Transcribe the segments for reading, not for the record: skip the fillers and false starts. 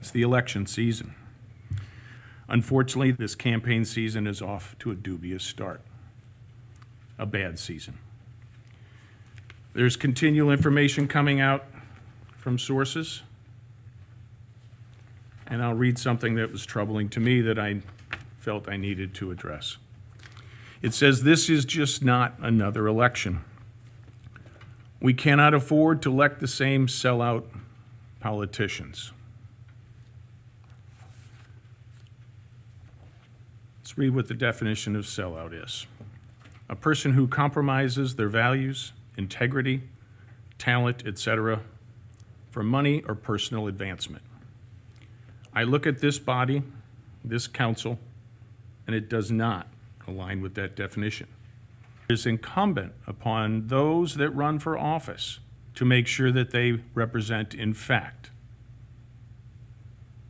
It's the election season. Unfortunately, this campaign season is off to a dubious start, a bad season. There's continual information coming out from sources, and I'll read something that was troubling to me that I felt I needed to address. It says, "This is just not another election. We cannot afford to elect the same sellout politicians." Let's read what the definition of sellout is. A person who compromises their values, integrity, talent, etc., for money or personal advancement. I look at this body, this council, and it does not align with that definition. It is incumbent upon those that run for office to make sure that they represent in fact,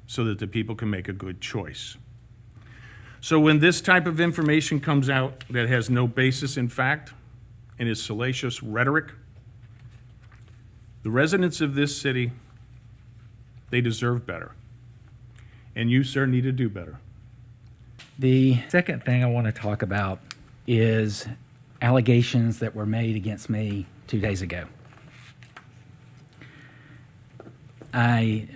so that the people can make a good choice. So when this type of information comes out that has no basis in fact and is salacious rhetoric, the residents of this city, they deserve better. And you, sir, need to do better. The second thing I want to talk about is allegations that were made against me 2 days ago. I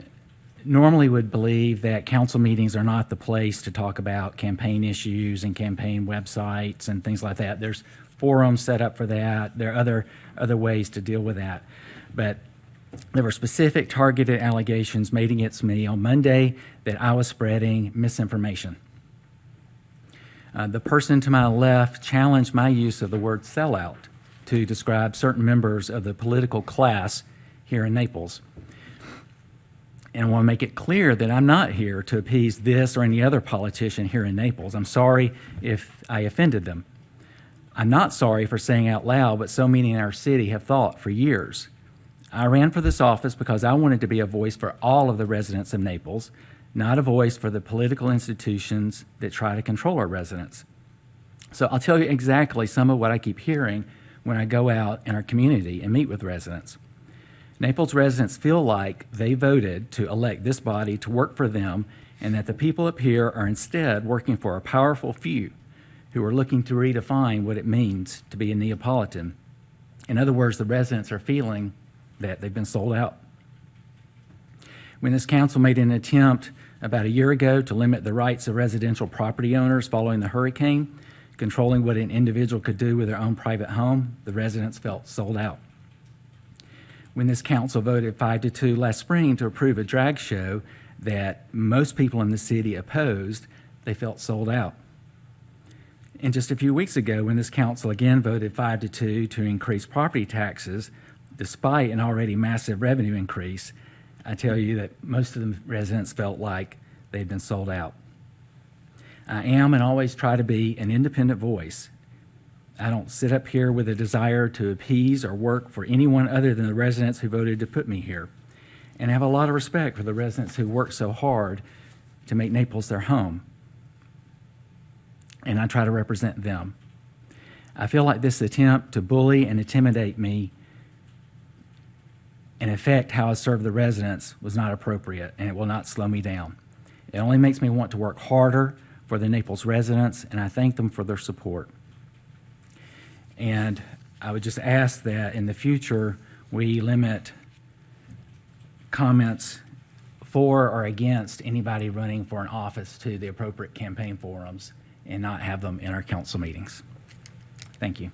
normally would believe that council meetings are not the place to talk about campaign issues and campaign websites and things like that. There's forums set up for that. There are other ways to deal with that. But there were specific targeted allegations made against me on Monday that I was spreading misinformation. The person to my left challenged my use of the word sellout to describe certain members of the political class here in Naples. And I want to make it clear that I'm not here to appease this or any other politician here in Naples. I'm sorry if I offended them. I'm not sorry for saying out loud what so many in our city have thought for years. I ran for this office because I wanted to be a voice for all of the residents of Naples, not a voice for the political institutions that try to control our residents. So I'll tell you exactly some of what I keep hearing when I go out in our community and meet with residents. Naples residents feel like they voted to elect this body to work for them, and that the people up here are instead working for a powerful few who are looking to redefine what it means to be a Neapolitan. In other words, the residents are feeling that they've been sold out. When this council made an attempt about a year ago to limit the rights of residential property owners following the hurricane, controlling what an individual could do with their own private home, the residents felt sold out. When this council voted 5-2 last spring to approve a drag show that most people in the city opposed, they felt sold out. And just a few weeks ago, when this council again voted 5-2 to increase property taxes, despite an already massive revenue increase, I tell you that most of the residents felt like they'd been sold out. I am and always try to be an independent voice. I don't sit up here with a desire to appease or work for anyone other than the residents who voted to put me here. And I have a lot of respect for the residents who work so hard to make Naples their home. And I try to represent them. I feel like this attempt to bully and intimidate me and affect how I serve the residents was not appropriate, and it will not slow me down. It only makes me want to work harder for the Naples residents, and I thank them for their support. And I would just ask that in the future we limit comments for or against anybody running for an office to the appropriate campaign forums and not have them in our council meetings. Thank you.